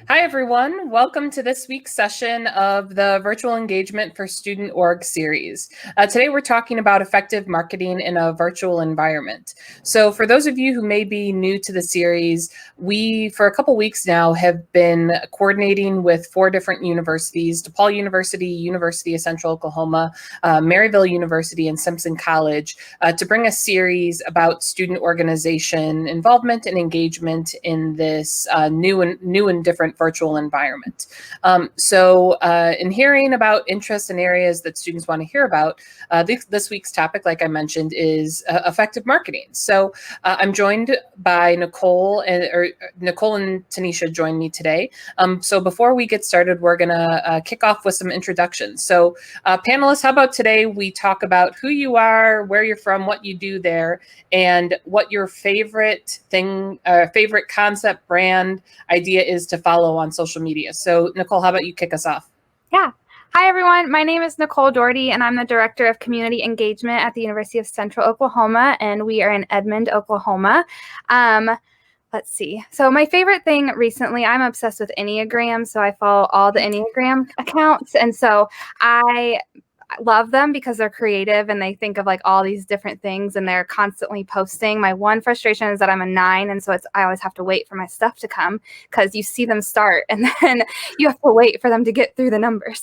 Hi, everyone. Welcome to this week's session of the Virtual Engagement for Student Org series. Today, we're talking about effective marketing in a virtual environment. So for those of you who may be new to the series, we, for a couple weeks now, have been coordinating with 4 different universities: DePaul University, University of Central Oklahoma, Maryville University, and Simpson College, to bring a series about student organization involvement and engagement in this new and different virtual environment. In hearing about interests and areas that students want to hear about, this week's topic, like I mentioned, is effective marketing. So I'm joined by Nicole and Tanisha join me today. So before we get started, we're going to kick off with some introductions. So panelists, how about today we talk about who you are, where you're from, what you do there, and what your favorite thing, favorite concept, brand, idea is to follow on social media. So Nicole, how about you kick us off? Yeah. Hi, everyone. My name is Nicole Doherty, and I'm the Director of Community Engagement at the University of Central Oklahoma, and we are in Edmond, Oklahoma. Let's see. So my favorite thing recently, I'm obsessed with Enneagrams, so I follow all the Enneagram accounts, and so I love them because they're creative and they think of like all these different things and they're constantly posting. My one frustration is that I'm a 9, and so I always have to wait for my stuff to come because you see them start and then you have to wait for them to get through the numbers.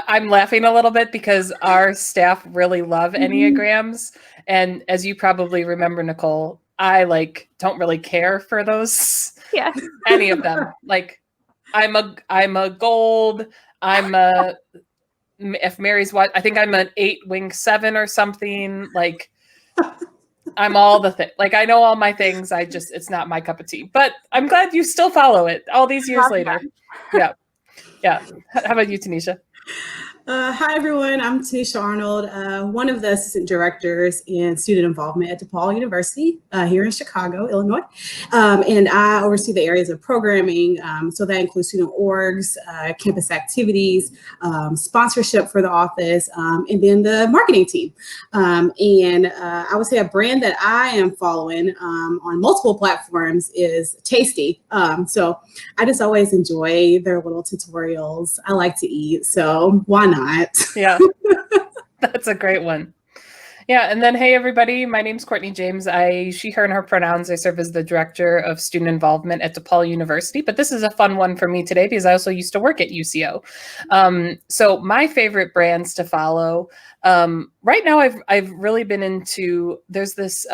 I'm laughing a little bit because our staff really love Enneagrams. And as you probably remember, Nicole, I don't really care for those. Yeah. Any of them. Like I'm a gold. If Mary's what, I think I'm an 8 wing 7 or something. Like I'm all the thing. Like I know all my things. It's not my cup of tea. But I'm glad you still follow it all these years later. Yeah. Yeah. How about you, Tanisha? Hi, everyone. I'm Tanisha Arnold, one of the assistant directors in student involvement at DePaul University here in Chicago, Illinois. And I oversee the areas of programming. So that includes student orgs, campus activities, sponsorship for the office, and then the marketing team. I would say a brand that I am following on multiple platforms is Tasty. So I just always enjoy their little tutorials. I like to eat, so why not? Yeah, that's a great one. Yeah, and then hey everybody, my name's Courtney James. She, her, and her pronouns. I serve as the Director of Student Involvement at DePaul University, but this is a fun one for me today because I also used to work at UCO. So my favorite brands to follow, right now I've really been into, there's this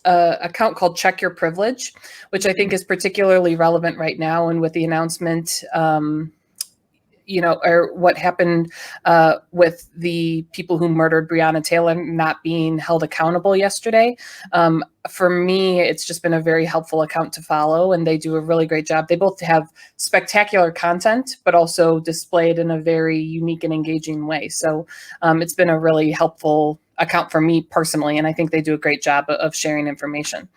account called Check Your Privilege, which I think is particularly relevant right now, and with the announcement or what happened with the people who murdered Breonna Taylor not being held accountable yesterday. For me, it's just been a very helpful account to follow, and they do a really great job. They both have spectacular content, but also displayed in a very unique and engaging way. So it's been a really helpful account for me personally, and I think they do a great job of sharing information.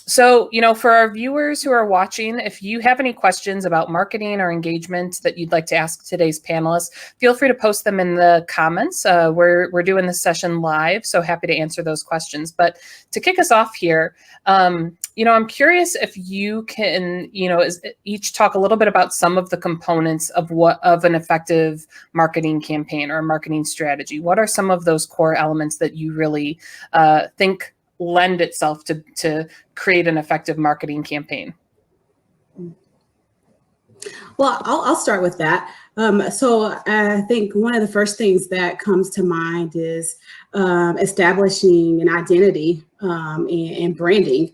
So, for our viewers who are watching, if you have any questions about marketing or engagement that you'd like to ask today's panelists, feel free to post them in the comments. We're doing this session live, so happy to answer those questions. But to kick us off here, I'm curious if you can, each talk a little bit about some of the components of an effective marketing campaign or a marketing strategy. What are some of those core elements that you really think lend itself to create an effective marketing campaign? Well, I'll start with that. So I think one of the first things that comes to mind is establishing an identity and branding.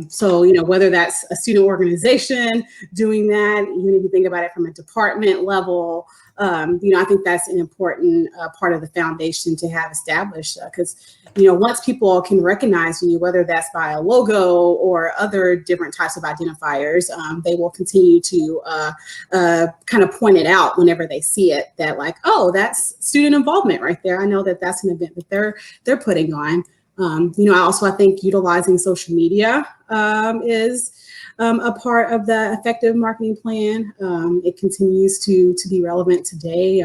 So, whether that's a student organization doing that, even if you think about it from a department level, I think that's an important part of the foundation to have established because, once people can recognize you, whether that's by a logo or other different types of identifiers, they will continue to kind of point it out whenever they see it, that like, oh, that's student involvement right there. I know that that's an event that they're putting on. I think utilizing social media is a part of the effective marketing plan. It continues to be relevant today.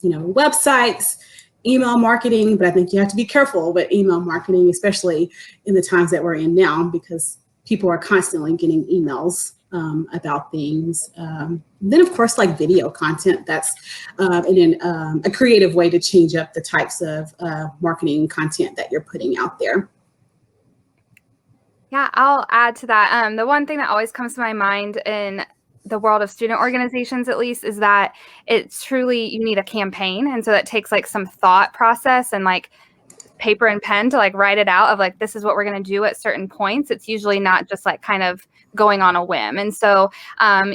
Websites, email marketing, but I think you have to be careful with email marketing, especially in the times that we're in now, because people are constantly getting emails about things. Then of course, like video content, that's and then a creative way to change up the types of marketing content that you're putting out there. Yeah, I'll add to that. The one thing that always comes to my mind in the world of student organizations, at least, is that it's truly, you need a campaign. And so that takes like some thought process and like paper and pen to like write it out of like, this is what we're going to do at certain points. It's usually not just like kind of going on a whim. And so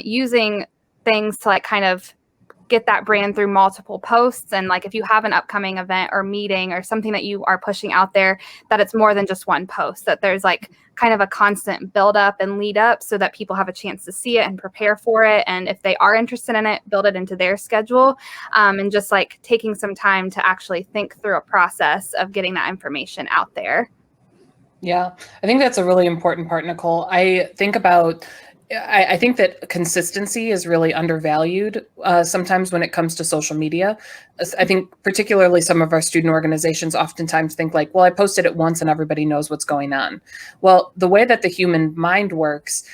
using things to like kind of get that brand through multiple posts. And like, if you have an upcoming event or meeting or something that you are pushing out there, that it's more than just one post, that there's like kind of a constant build up and lead up so that people have a chance to see it and prepare for it. And if they are interested in it, build it into their schedule, and just like taking some time to actually think through a process of getting that information out there. Yeah, I think that's a really important part, Nicole. I think that consistency is really undervalued sometimes when it comes to social media. I think particularly some of our student organizations oftentimes think like, well, I posted it once and everybody knows what's going on. Well, the way that the human mind works,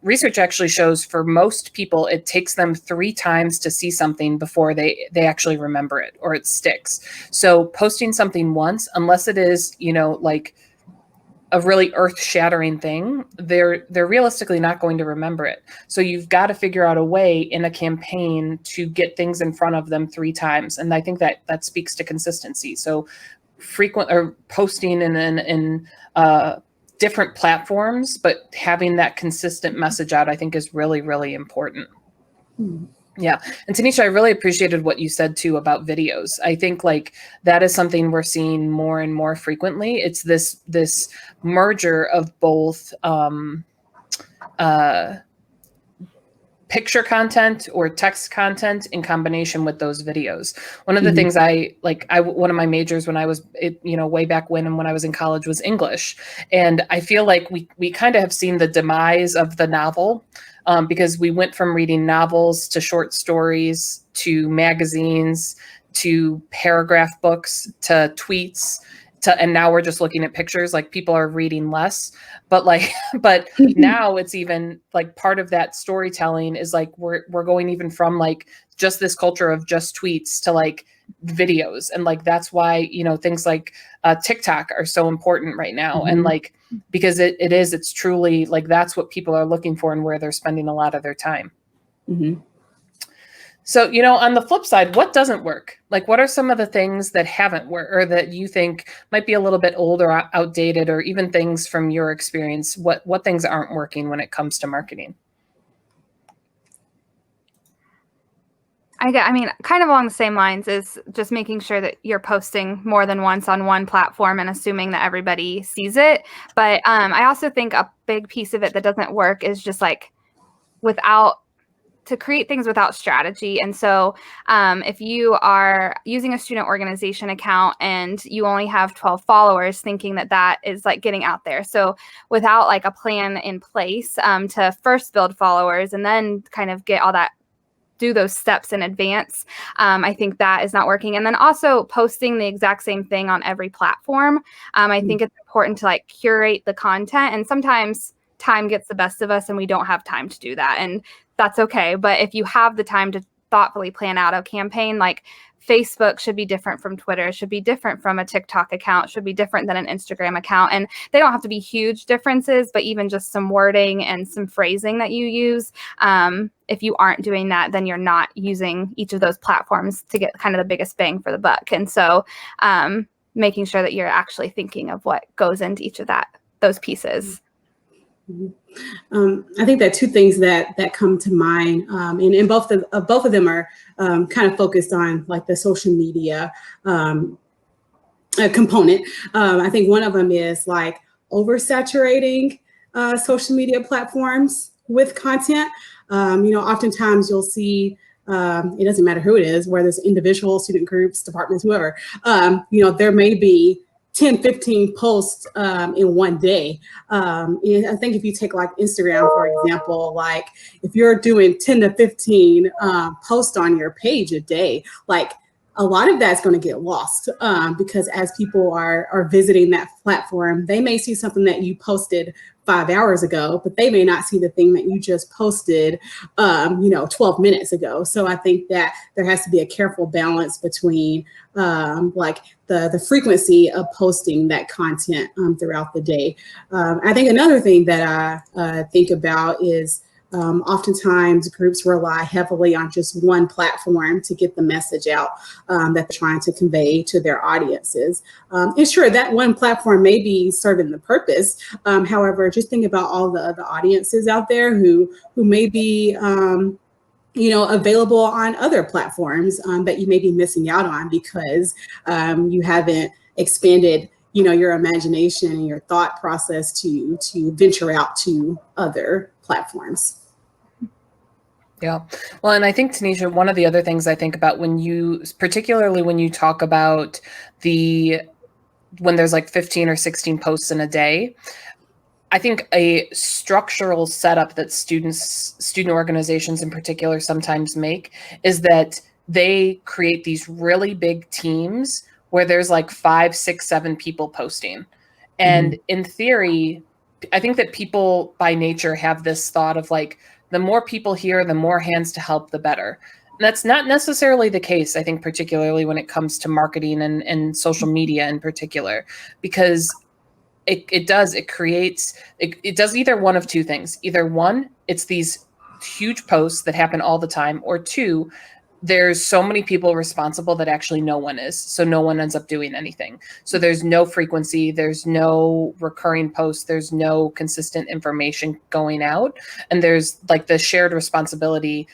research actually shows for most people, it takes them 3 times to see something before they actually remember it or it sticks. So posting something once, unless it is, like a really earth-shattering thing, they're realistically not going to remember it. So you've got to figure out a way in a campaign to get things in front of them 3 times. And I think that speaks to consistency. So frequent or posting in different platforms, but having that consistent message out, I think is really, really important. Yeah. And Tanisha, I really appreciated what you said too about videos. I think like that is something we're seeing more and more frequently. It's this merger of both picture content or text content in combination with those videos. One of the things one of my majors when I was, way back when I was in college was English. And I feel like we kind of have seen the demise of the novel. Because we went from reading novels to short stories to magazines to paragraph books to tweets and now we're just looking at pictures. Like people are reading less, but now it's even like part of that storytelling is like we're going even from like just this culture of just tweets to like videos. And like that's why things like TikTok are so important right now. And like because it's truly like that's what people are looking for and where they're spending a lot of their time. So, on the flip side, what doesn't work? Like, what are some of the things that haven't worked or that you think might be a little bit old or outdated, or even things from your experience? What things aren't working when it comes to marketing? I mean, kind of along the same lines is just making sure that you're posting more than once on one platform and assuming that everybody sees it. But I also think a big piece of it that doesn't work is just like to create things without strategy. And so if you are using a student organization account and you only have 12 followers, thinking that is like getting out there. So without like a plan in place to first build followers and then kind of get all that, do those steps in advance, I think that is not working. And then also posting the exact same thing on every platform. I think it's important to like curate the content, and sometimes time gets the best of us and we don't have time to do that. And that's okay. But if you have the time to thoughtfully plan out a campaign, like Facebook should be different from Twitter, should be different from a TikTok account, should be different than an Instagram account. And they don't have to be huge differences, but even just some wording and some phrasing that you use. If you aren't doing that, then you're not using each of those platforms to get kind of the biggest bang for the buck. And so making sure that you're actually thinking of what goes into each of those pieces. I think that 2 things that come to mind, and both of them are kind of focused on like the social media component. I think one of them is like oversaturating social media platforms with content. Oftentimes you'll see, it doesn't matter who it is, whether it's individual student groups, departments, whoever, there may be 10, 15 posts in one day. And I think if you take like Instagram, for example, like if you're doing 10 to 15 posts on your page a day, like a lot of that's going to get lost because as people are visiting that platform, they may see something that you posted 5 hours ago, but they may not see the thing that you just posted, 12 minutes ago. So I think that there has to be a careful balance between like the frequency of posting that content throughout the day. I think another thing that I think about is oftentimes groups rely heavily on just one platform to get the message out that they're trying to convey to their audiences. And sure, that one platform may be serving the purpose. However, just think about all the other audiences out there who may be available on other platforms that you may be missing out on because you haven't expanded your imagination and your thought process to venture out to other platforms. Yeah. Well, and I think, Tanisha, one of the other things I think about particularly when you talk about when there's like 15 or 16 posts in a day, I think a structural setup that student organizations in particular sometimes make is that they create these really big teams where there's like 5, 6, 7 people posting. And in theory, I think that people by nature have this thought of like, the more people here, the more hands to help, the better. And that's not necessarily the case, I think, particularly when it comes to marketing and social media in particular, because it does either one of two things. Either one, it's these huge posts that happen all the time, or two, there's so many people responsible that actually no one is. So no one ends up doing anything. So there's no frequency, there's no recurring posts, there's no consistent information going out. And there's like the shared responsibility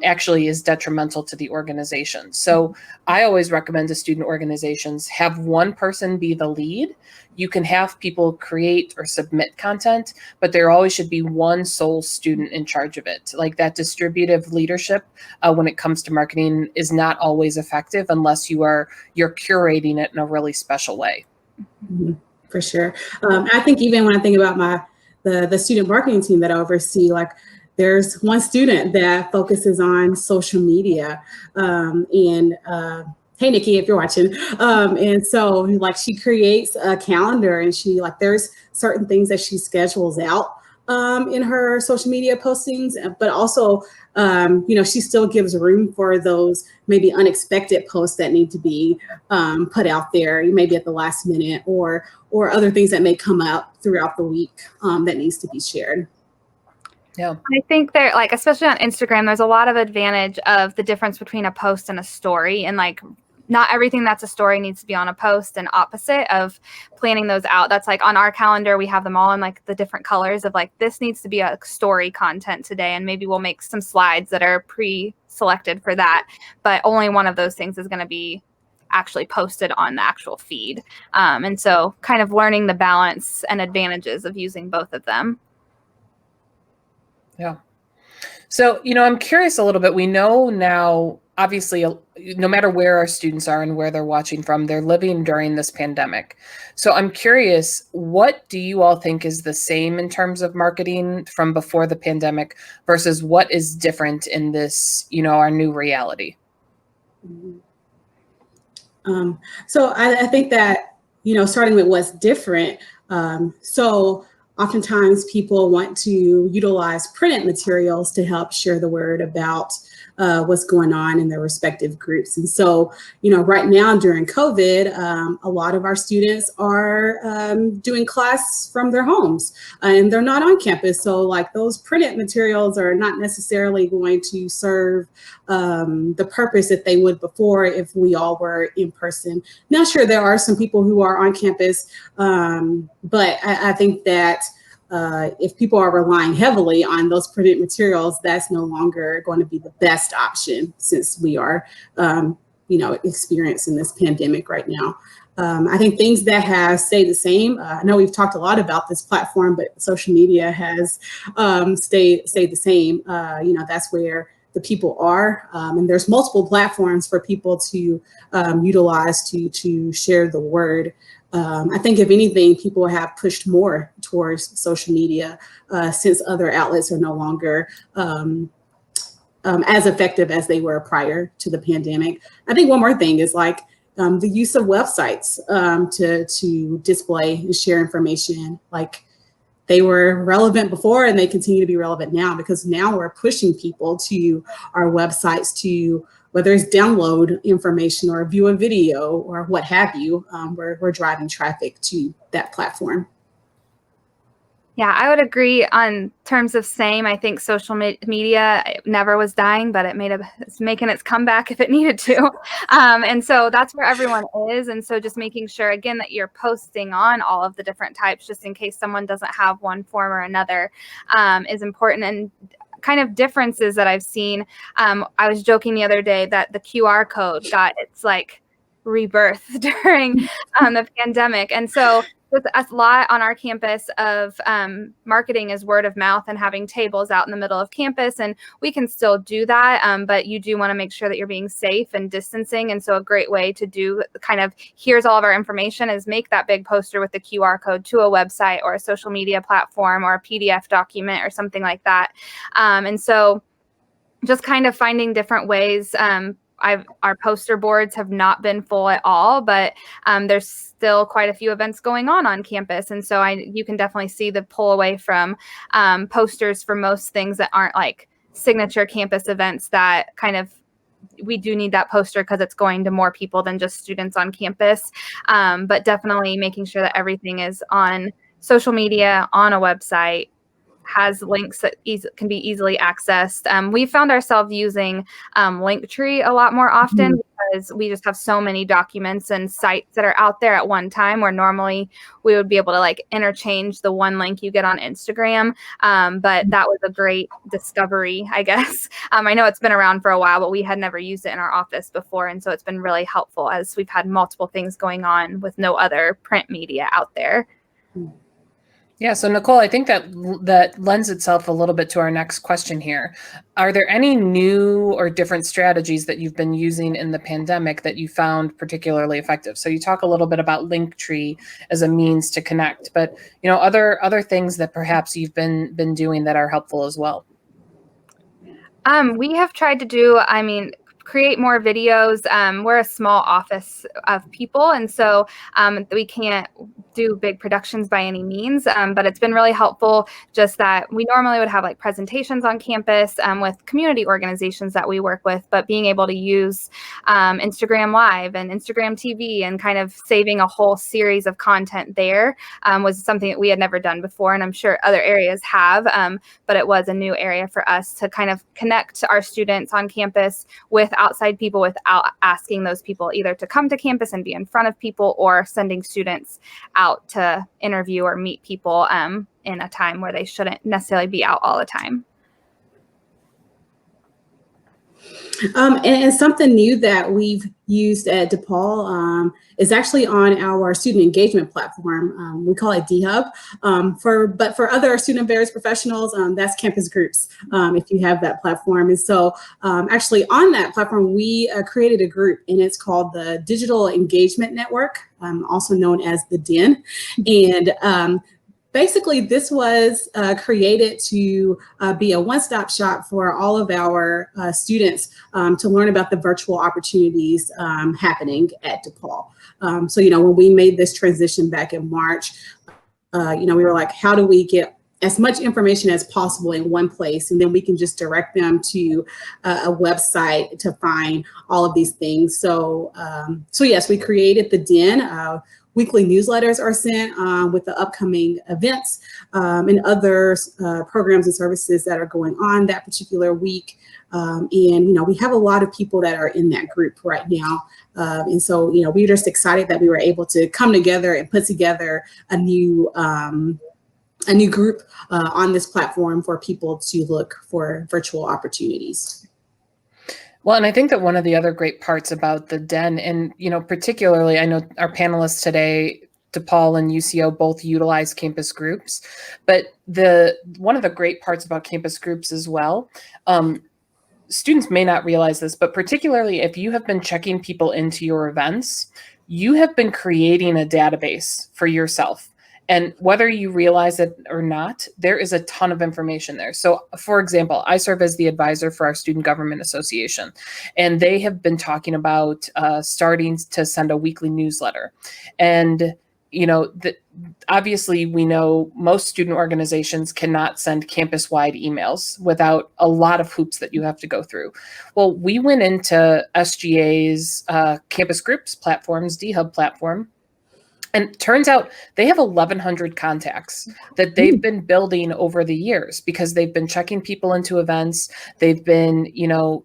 actually is detrimental to the organization. So I always recommend to student organizations, have one person be the lead. You can have people create or submit content, but there always should be one sole student in charge of it. Like that distributive leadership when it comes to marketing is not always effective unless you're curating it in a really special way. For sure. I think even when I think about the student marketing team that I oversee, like there's one student that focuses on social media hey, Nikki, if you're watching. And so like she creates a calendar and there's certain things that she schedules out in her social media postings, but also, she still gives room for those maybe unexpected posts that need to be put out there, maybe at the last minute or other things that may come up throughout the week that needs to be shared. Yeah. I think there, like, especially on Instagram, there's a lot of advantage of the difference between a post and a story. And like, not everything that's a story needs to be on a post, and opposite of planning those out. That's like on our calendar, we have them all in like the different colors of like, this needs to be a story content today. And maybe we'll make some slides that are pre-selected for that. But only one of those things is going to be actually posted on the actual feed. And so kind of learning the balance and advantages of using both of them. Yeah. So, I'm curious a little bit. We know now, obviously, no matter where our students are and where they're watching from, they're living during this pandemic. So I'm curious, what do you all think is the same in terms of marketing from before the pandemic versus what is different in this, our new reality? So I think that, starting with what's different. So oftentimes people want to utilize printed materials to help share the word about what's going on in their respective groups. And so, right now during COVID, a lot of our students are doing class from their homes and they're not on campus. So like those printed materials are not necessarily going to serve the purpose that they would before if we all were in person. Now, sure, there are some people who are on campus, but I think that if people are relying heavily on those printed materials, that's no longer going to be the best option since we are, experiencing this pandemic right now. I think things that have stayed the same. I know we've talked a lot about this platform, but social media has stayed the same. That's where the people are, and there's multiple platforms for people to utilize to share the word. I think if anything, people have pushed more towards social media since other outlets are no longer as effective as they were prior to the pandemic. I think one more thing is like the use of websites to display and share information. Like they were relevant before and they continue to be relevant now, because now we're pushing people to our websites to, whether it's download information or view a video or what have you, we're driving traffic to that platform. Yeah, I would agree on terms of same. I think social media never was dying, but it's making its comeback if it needed to. And so that's where everyone is. And so just making sure, again, that you're posting on all of the different types, just in case someone doesn't have one form or another, is important. And kind of differences that I've seen. I was joking the other day that the QR code got its like rebirth during the pandemic. And so there's a lot on our campus of marketing is word of mouth and having tables out in the middle of campus. And we can still do that, but you do want to make sure that you're being safe and distancing. And so a great way to do kind of, here's all of our information, is make that big poster with the QR code to a website or a social media platform or a PDF document or something like that. And so just kind of finding different ways. Our poster boards have not been full at all, but there's still quite a few events going on campus. And so you can definitely see the pull away from posters for most things that aren't like signature campus events, that kind of, we do need that poster because it's going to more people than just students on campus. But definitely making sure that everything is on social media, on a website, has links that can be easily accessed. We found ourselves using Linktree a lot more often because we just have so many documents and sites that are out there at one time, where normally we would be able to like interchange the one link you get on Instagram. But that was a great discovery, I guess. I know it's been around for a while, but we had never used it in our office before. And so it's been really helpful as we've had multiple things going on with no other print media out there. Yeah, so Nicole, I think that lends itself a little bit to our next question here. Are there any new or different strategies that you've been using in the pandemic that you found particularly effective? So you talk a little bit about Linktree as a means to connect, but other things that perhaps you've been doing that are helpful as well. We have tried to do, create more videos. We're a small office of people, and so we can't do big productions by any means, but it's been really helpful just that we normally would have like presentations on campus with community organizations that we work with, but being able to use Instagram Live and Instagram TV and kind of saving a whole series of content there was something that we had never done before, and I'm sure other areas have, but it was a new area for us to kind of connect our students on campus with outside people without asking those people either to come to campus and be in front of people or sending students out to interview or meet people in a time where they shouldn't necessarily be out all the time. And something new that we've used at DePaul is actually on our student engagement platform. We call it D-Hub. But for other student affairs professionals, that's campus groups, if you have that platform. And so actually on that platform, we created a group, and it's called the Digital Engagement Network, also known as the DEN. And basically, this was created to be a one-stop shop for all of our students to learn about the virtual opportunities happening at DePaul. So, when we made this transition back in March, we were like, how do we get as much information as possible in one place, and then we can just direct them to a website to find all of these things. So, yes, we created the DEN. Weekly newsletters are sent with the upcoming events and other programs and services that are going on that particular week. And, we have a lot of people that are in that group right now. And so, we're just excited that we were able to come together and put together a new group on this platform for people to look for virtual opportunities. Well, and I think that one of the other great parts about the DEN, and particularly, I know our panelists today, DePaul and UCO, both utilize campus groups, but one of the great parts about campus groups as well, students may not realize this, but particularly if you have been checking people into your events, you have been creating a database for yourself. And whether you realize it or not, there is a ton of information there. So, for example, I serve as the advisor for our Student Government Association, and they have been talking about starting to send a weekly newsletter. And obviously we know most student organizations cannot send campus-wide emails without a lot of hoops that you have to go through. Well, we went into SGA's campus groups platforms, D-Hub platform, and it turns out they have 1,100 contacts that they've been building over the years because they've been checking people into events. They've been,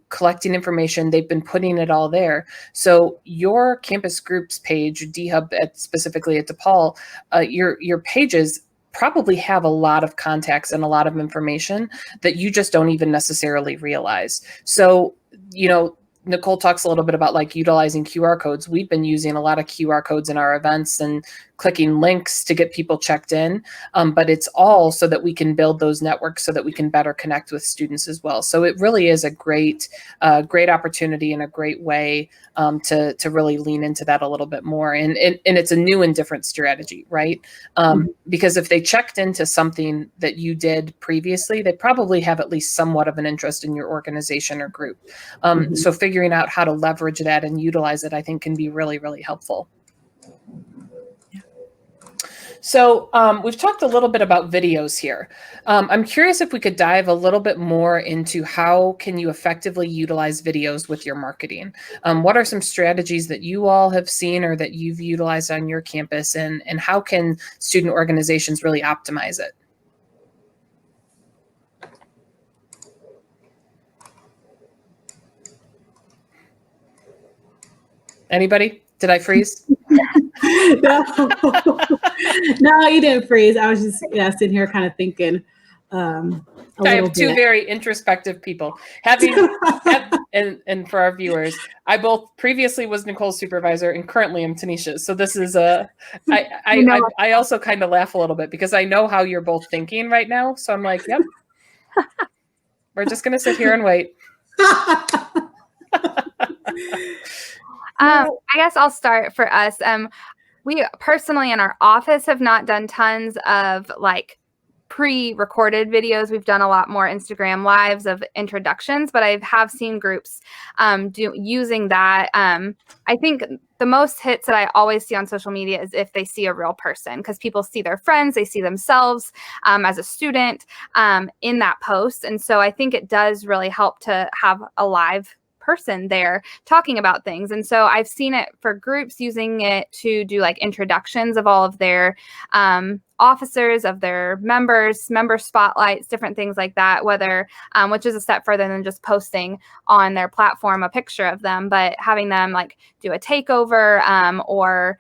collecting information. They've been putting it all there. So your campus groups page, D-Hub specifically at DePaul, your pages probably have a lot of contacts and a lot of information that you just don't even necessarily realize. So, Nicole talks a little bit about like utilizing QR codes. We've been using a lot of QR codes in our events and clicking links to get people checked in. But it's all so that we can build those networks so that we can better connect with students as well. So it really is a great opportunity and a great way to really lean into that a little bit more. And it's a new and different strategy, right? Because if they checked into something that you did previously, they probably have at least somewhat of an interest in your organization or group. So figuring out how to leverage that and utilize it, I think, can be really, really helpful. So we've talked a little bit about videos here. I'm curious if we could dive a little bit more into how can you effectively utilize videos with your marketing? What are some strategies that you all have seen or that you've utilized on your campus, and how can student organizations really optimize it? Anybody? Did I freeze? No. No, you didn't freeze. I was just sitting here kind of thinking. I have two very introspective people. And for our viewers, I both previously was Nicole's supervisor and currently am Tanisha's. So this is I also kind of laugh a little bit because I know how you're both thinking right now. So I'm like, yep, we're just gonna sit here and wait. I guess I'll start for us. We personally in our office have not done tons of like pre-recorded videos. We've done a lot more Instagram lives of introductions, but I have seen groups using that. I think the most hits that I always see on social media is if they see a real person, because people see their friends, they see themselves as a student in that post. And so I think it does really help to have a live person there talking about things. And so I've seen it for groups using it to do like introductions of all of their officers, of their members, member spotlights, different things like that, whether which is a step further than just posting on their platform a picture of them, but having them like do a takeover or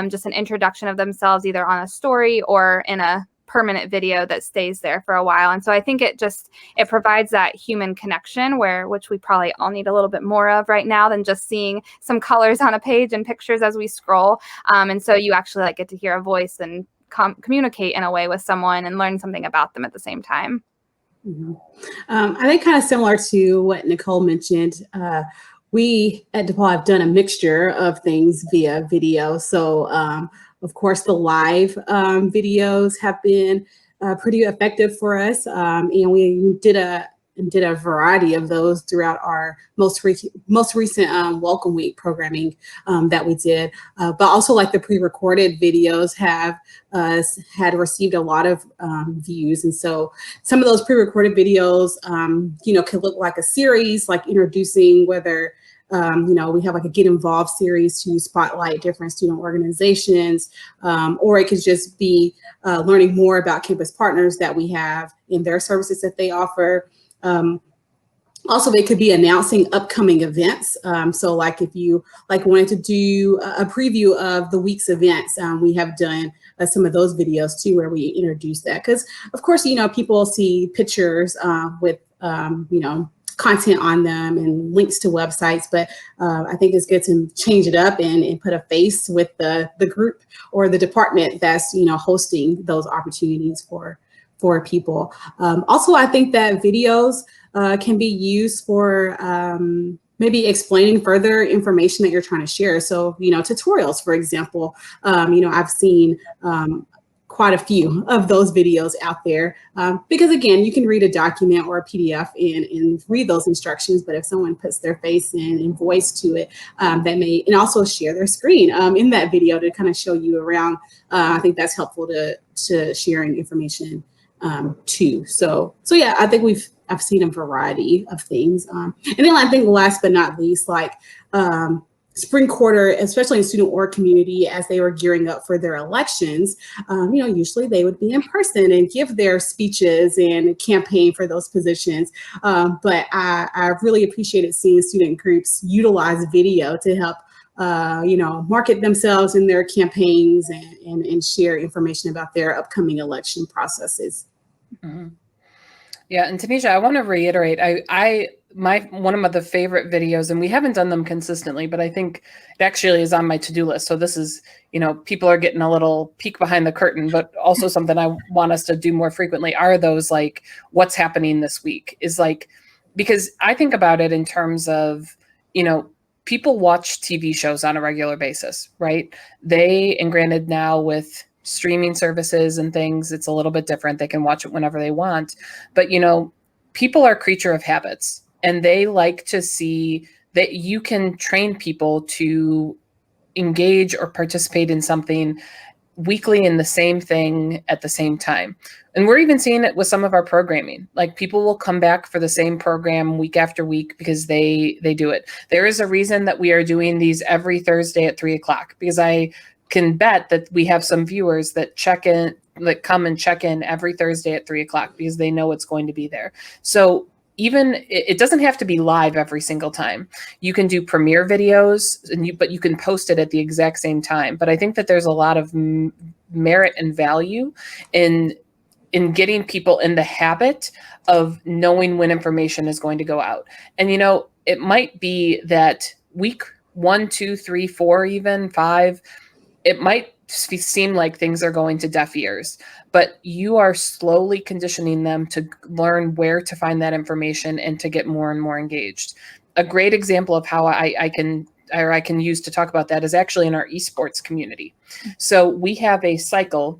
just an introduction of themselves either on a story or in a permanent video that stays there for a while. And so I think it provides that human connection which we probably all need a little bit more of right now than just seeing some colors on a page and pictures as we scroll. And so you actually like get to hear a voice and communicate in a way with someone and learn something about them at the same time. I think kind of similar to what Nicole mentioned, we at DePaul have done a mixture of things via video. So of course, the live videos have been pretty effective for us, and we did a variety of those throughout our most recent Welcome Week programming that we did. But also, like the pre-recorded videos had received a lot of views, and so some of those pre-recorded videos, could look like a series, like introducing whether. We have like a Get Involved series to spotlight different student organizations, or it could just be learning more about campus partners that we have in their services that they offer. Also, they could be announcing upcoming events. So like if you wanted to do a preview of the week's events, we have done some of those videos too, where we introduce that. Because of course, people see pictures with, content on them and links to websites, but I think it's good to change it up and put a face with the group or the department that's hosting those opportunities for people. Also, I think that videos can be used for maybe explaining further information that you're trying to share. So tutorials, for example, I've seen quite a few of those videos out there, because again, you can read a document or a PDF and read those instructions, but if someone puts their face and voice to it, that may, and also share their screen in that video to kind of show you around, I think that's helpful to sharing information too. So yeah, I think I've seen a variety of things. And then I think last but not least, like spring quarter, especially in student org community, as they were gearing up for their elections, usually they would be in person and give their speeches and campaign for those positions. But I really appreciated seeing student groups utilize video to help market themselves in their campaigns and share information about their upcoming election processes. Mm-hmm. Yeah, and Tanisha, I want to reiterate, one of the favorite videos, and we haven't done them consistently, but I think it actually is on my to-do list. So this is, people are getting a little peek behind the curtain, but also something I want us to do more frequently are those like what's happening this week, is like, because I think about it in terms of, people watch TV shows on a regular basis, right? And granted now with streaming services and things, it's a little bit different. They can watch it whenever they want. But, people are creature of habits, and they like to see that you can train people to engage or participate in something weekly in the same thing at the same time. And we're even seeing it with some of our programming. Like people will come back for the same program week after week because they do it. There is a reason that we are doing these every Thursday at 3:00, because I can bet that we have some viewers that come and check in every Thursday at 3:00 because they know it's going to be there. So even it doesn't have to be live every single time. You can do premiere videos, but you can post it at the exact same time. But I think that there's a lot of merit and value in getting people in the habit of knowing when information is going to go out. And it might be that week 1, 2, 3, 4, even 5, it might seem like things are going to deaf ears, but you are slowly conditioning them to learn where to find that information and to get more and more engaged. A great example of how I can use to talk about that is actually in our esports community. So we have a cycle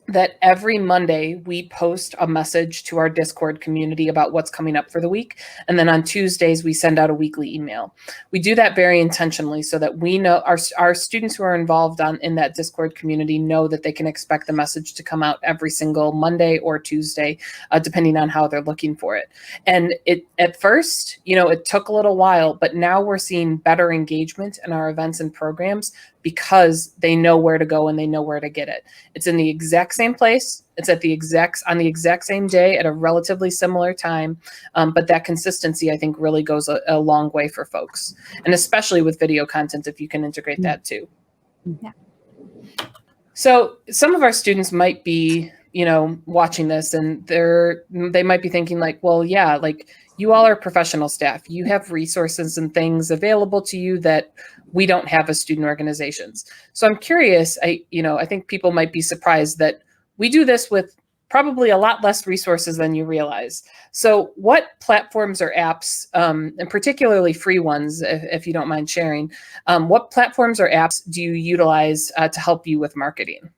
that every Monday we post a message to our Discord community about what's coming up for the week. And then on Tuesdays, we send out a weekly email. We do that very intentionally so that we know our students who are involved in that Discord community know that they can expect the message to come out every single Monday or Tuesday, depending on how they're looking for it. And at first, it took a little while, but now we're seeing better engagement in our events and programs because they know where to go and they know where to get it. It's in the exact same place. It's on the exact same day at a relatively similar time. But that consistency, I think, really goes a long way for folks. And especially with video content, if you can integrate that too. Yeah. So some of our students might be, watching this and they might be thinking like, well, yeah, like you all are professional staff. You have resources and things available to you that we don't have as student organizations. So I'm curious, I think people might be surprised that we do this with probably a lot less resources than you realize. So what platforms or apps, and particularly free ones, if you don't mind sharing, what platforms or apps do you utilize to help you with marketing?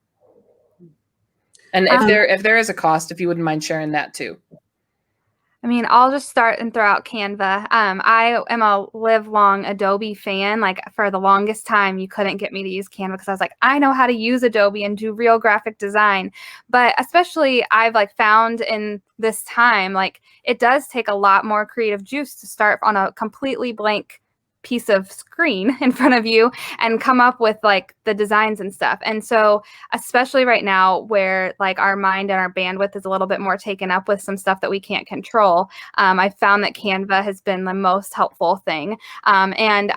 And if there is a cost, if you wouldn't mind sharing that too. I mean, I'll just start and throw out Canva. I am a lifelong Adobe fan. Like for the longest time, you couldn't get me to use Canva because I was like, I know how to use Adobe and do real graphic design. But especially I've found in this time, it does take a lot more creative juice to start on a completely blank piece of screen in front of you and come up with the designs and stuff. And so especially right now where our mind and our bandwidth is a little bit more taken up with some stuff that we can't control, I found that Canva has been the most helpful thing. And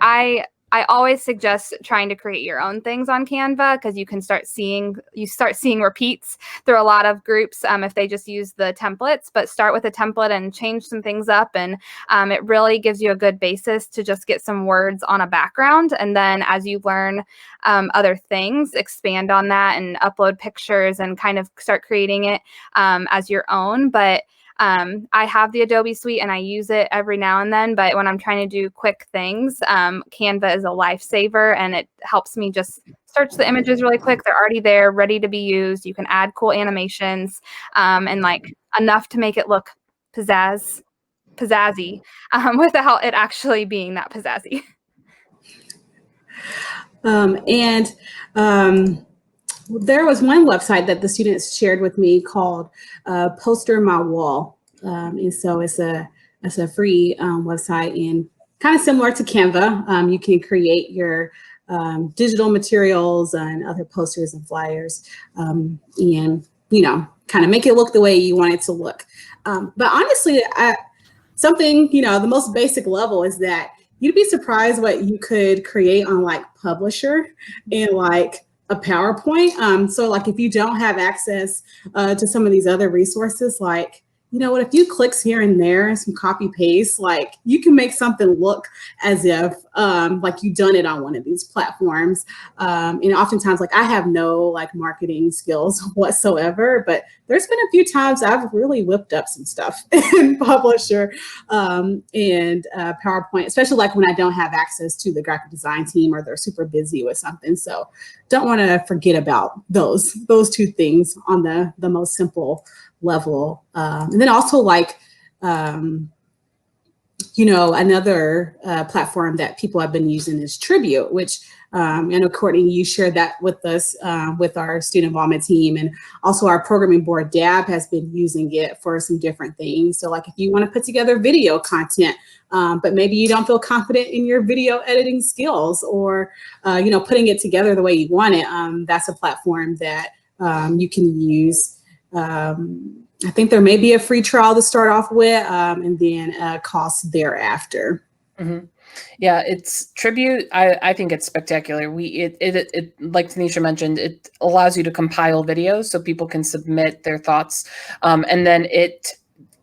I always suggest trying to create your own things on Canva because you start seeing repeats through a lot of groups if they just use the templates. But start with a template and change some things up, and it really gives you a good basis to just get some words on a background. And then as you learn other things, expand on that and upload pictures and kind of start creating it as your own. But I have the Adobe suite and I use it every now and then, but when I'm trying to do quick things, Canva is a lifesaver and it helps me just search the images really quick. They're already there, ready to be used. You can add cool animations, and like enough to make it look pizzazzy, without it actually being that pizzazzy. There was one website that the students shared with me called PosterMyWall. And so it's a free website, and kind of similar to Canva. You can create your digital materials and other posters and flyers, and, you know, kind of make it look the way you want it to look. But honestly, something, you know, the most basic level is that you'd be surprised what you could create on like Publisher and like a PowerPoint. So like if you don't have access to some of these other resources, like, you know what, a few clicks here and there, some copy paste, like you can make something look as if like you've done it on one of these platforms. And oftentimes, like I have no like marketing skills whatsoever, but there's been a few times I've really whipped up some stuff in Publisher and PowerPoint, especially like when I don't have access to the graphic design team or they're super busy with something. So don't want to forget about those two things on the most simple level. And then also like, you know, another platform that people have been using is Tribute, which I know, Courtney, you shared that with us, with our student involvement team, and also our programming board, DAB, has been using it for some different things. So like if you want to put together video content, but maybe you don't feel confident in your video editing skills, or, you know, putting it together the way you want it, that's a platform that you can use. I think there may be a free trial to start off with, and then costs thereafter. Mm-hmm. Yeah, it's Tribute. I think it's spectacular. It like Tanisha mentioned, it allows you to compile videos so people can submit their thoughts, and then it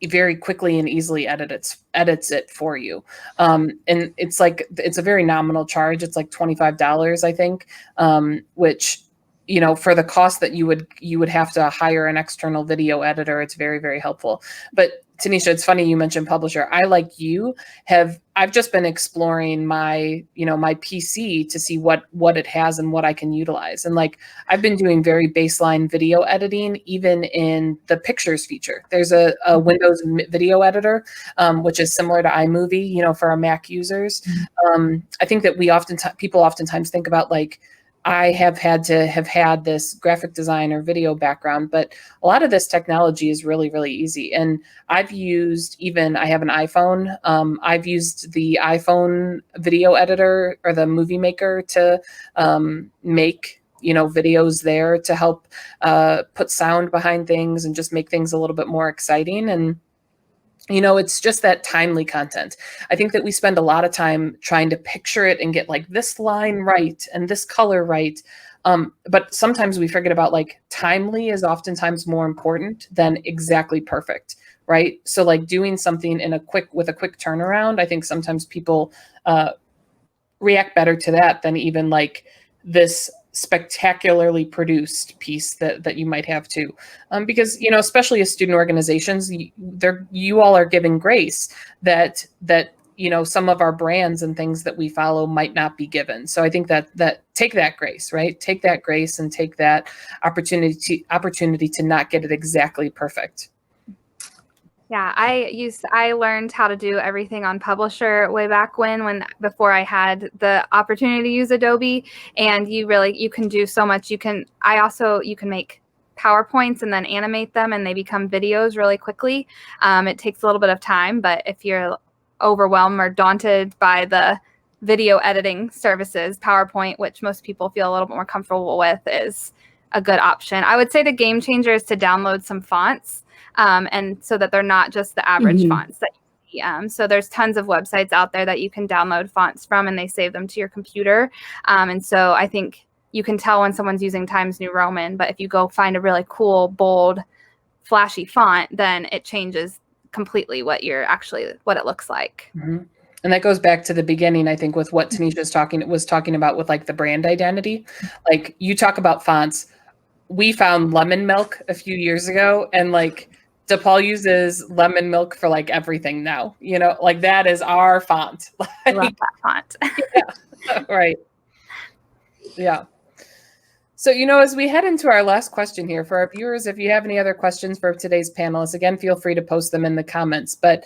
very quickly and easily edits it for you. And it's a very nominal charge. It's like $25, I think, which, you know, for the cost that you would have to hire an external video editor, it's very, very helpful. But Tanisha, it's funny you mentioned Publisher. I, like you, I've just been exploring my PC to see what it has and what I can utilize. And like, I've been doing very baseline video editing, even in the pictures feature. There's a Windows video editor, which is similar to iMovie, you know, for our Mac users. I think that people oftentimes think about like, I have had this graphic design or video background, but a lot of this technology is really, really easy. And I have an iPhone. I've used the iPhone video editor or the movie maker to make, you know, videos there to help put sound behind things and just make things a little bit more exciting. And you know, it's just that timely content. I think that we spend a lot of time trying to picture it and get like this line right and this color right. But sometimes we forget about like timely is oftentimes more important than exactly perfect, right? So like doing something with a quick turnaround, I think sometimes people react better to that than even like this spectacularly produced piece that you might have too, because, you know, especially as student organizations, you all are giving grace that you know, some of our brands and things that we follow might not be given. So I think that take that grace, right? Take that grace and take that opportunity to not get it exactly perfect. Yeah, I learned how to do everything on Publisher way back before I had the opportunity to use Adobe, and you can do so much. You can make PowerPoints and then animate them, and they become videos really quickly. It takes a little bit of time, but if you're overwhelmed or daunted by the video editing services, PowerPoint, which most people feel a little bit more comfortable with, is a good option. I would say the game changer is to download some fonts. And so that they're not just the average fonts that you see. So there's tons of websites out there that you can download fonts from, and they save them to your computer. And so I think you can tell when someone's using Times New Roman, but if you go find a really cool, bold, flashy font, then it changes completely what it looks like. Mm-hmm. And that goes back to the beginning, I think, with what Tanisha was talking about with like the brand identity. Like you talk about fonts. We found lemon milk a few years ago, and like DePaul uses lemon milk for like everything now, you know, like that is our font. I love that font. Yeah. Right. Yeah. So, as we head into our last question here for our viewers, if you have any other questions for today's panelists, again, feel free to post them in the comments. But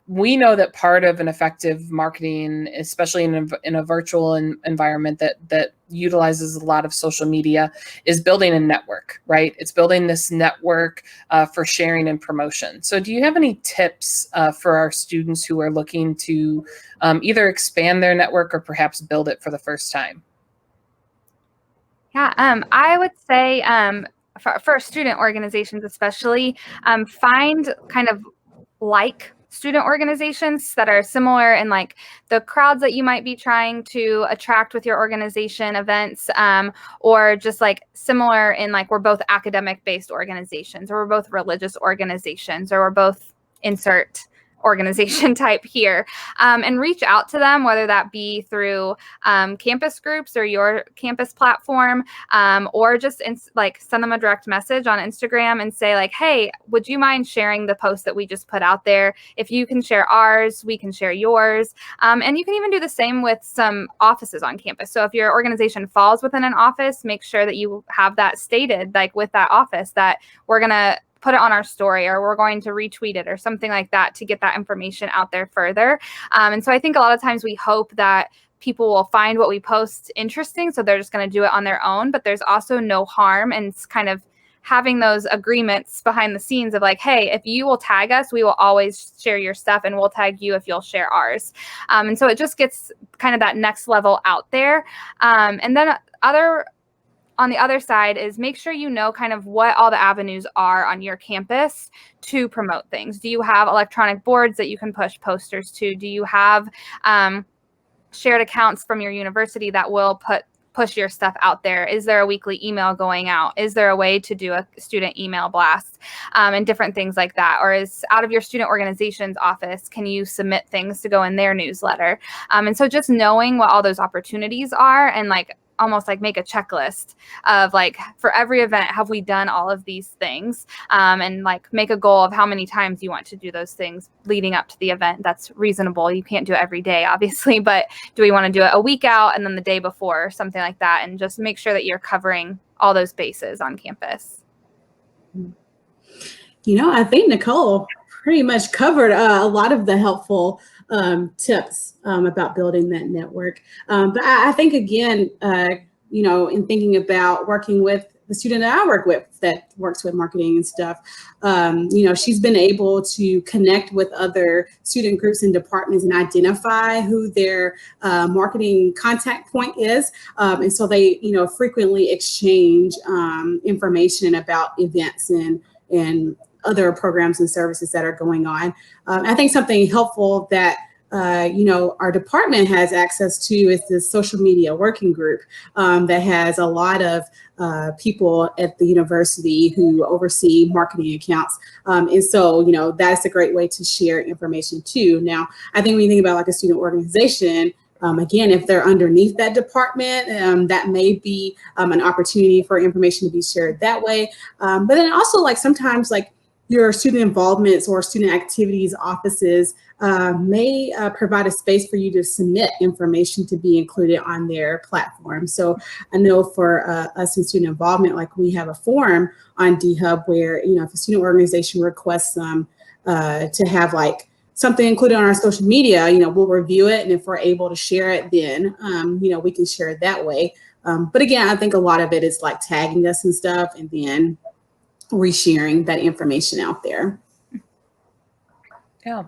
we know that part of an effective marketing, especially in a virtual environment that utilizes a lot of social media, is building a network, right? It's building this network for sharing and promotion. So do you have any tips for our students who are looking to either expand their network or perhaps build it for the first time? Yeah, I would say for student organizations especially, find kind of like student organizations that are similar in like the crowds that you might be trying to attract with your organization events, or just like similar in like we're both academic based organizations, or we're both religious organizations, or we're both insert organization type here, and reach out to them, whether that be through campus groups or your campus platform, or just like send them a direct message on Instagram and say like, hey, would you mind sharing the post that we just put out there? If you can share ours, we can share yours. And you can even do the same with some offices on campus. So if your organization falls within an office, make sure that you have that stated, like with that office, that we're going to put it on our story, or we're going to retweet it or something like that to get that information out there further. And so I think a lot of times we hope that people will find what we post interesting, so they're just going to do it on their own, but there's also no harm in kind of having those agreements behind the scenes of like, hey, if you will tag us, we will always share your stuff, and we'll tag you if you'll share ours. And so it just gets kind of that next level out there. And then on the other side is make sure you know kind of what all the avenues are on your campus to promote things. Do you have electronic boards that you can push posters to? Do you have shared accounts from your university that will push your stuff out there? Is there a weekly email going out? Is there a way to do a student email blast, and different things like that? Or is out of your student organization's office, can you submit things to go in their newsletter? And so just knowing what all those opportunities are, and like almost like make a checklist of like, for every event, have we done all of these things? And like make a goal of how many times you want to do those things leading up to the event. That's reasonable. You can't do it every day, obviously, but do we want to do it a week out and then the day before, or something like that? And just make sure that you're covering all those bases on campus. I think Nicole pretty much covered a lot of the helpful tips about building that network. But I think, again, in thinking about working with the student that I work with that works with marketing and stuff, she's been able to connect with other student groups and departments and identify who their marketing contact point is. And so they, frequently exchange information about events and other programs and services that are going on. I think something helpful that our department has access to is this social media working group that has a lot of people at the university who oversee marketing accounts. And so, that's a great way to share information too. Now, I think when you think about like a student organization, again, if they're underneath that department, that may be an opportunity for information to be shared that way. But then also like sometimes like your student involvements or student activities offices may provide a space for you to submit information to be included on their platform. So I know for us in student involvement, like we have a form on DHub where, if a student organization requests to have like something included on our social media, we'll review it. And if we're able to share it, then, we can share it that way. But again, I think a lot of it is like tagging us and stuff, and then resharing that information out there. Yeah.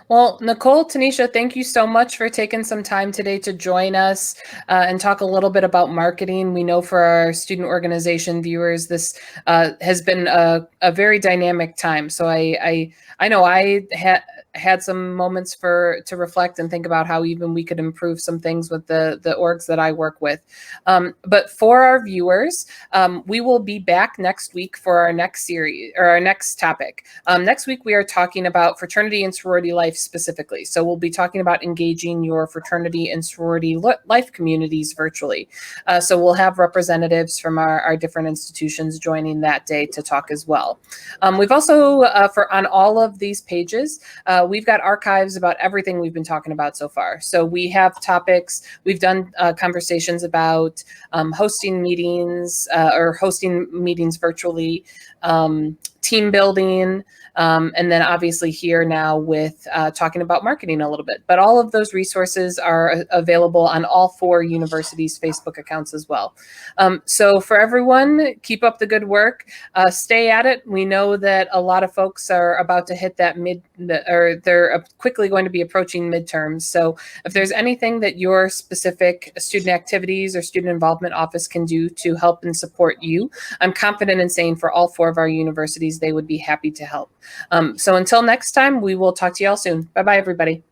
Well, Nicole, Tanisha, thank you so much for taking some time today to join us and talk a little bit about marketing. We know for our student organization viewers, this has been a very dynamic time. So I know I had some moments to reflect and think about how even we could improve some things with the orgs that I work with. But for our viewers, we will be back next week for our next series or our next topic. Next week, we are talking about fraternity and sorority life specifically. So we'll be talking about engaging your fraternity and sorority life communities virtually. So we'll have representatives from our different institutions joining that day to talk as well. We've also, on all of these pages, we've got archives about everything we've been talking about so far. So we have topics, we've done conversations about hosting meetings or hosting meetings virtually, team building, and then obviously here now with talking about marketing a little bit. But all of those resources are available on all 4 universities' Facebook accounts as well. So for everyone, keep up the good work. Stay at it. We know that a lot of folks are about to hit that they're quickly going to be approaching midterms. So if there's anything that your specific student activities or student involvement office can do to help and support you, I'm confident in saying for all 4 of our universities, they would be happy to help. So until next time, we will talk to you all soon. Bye-bye, everybody.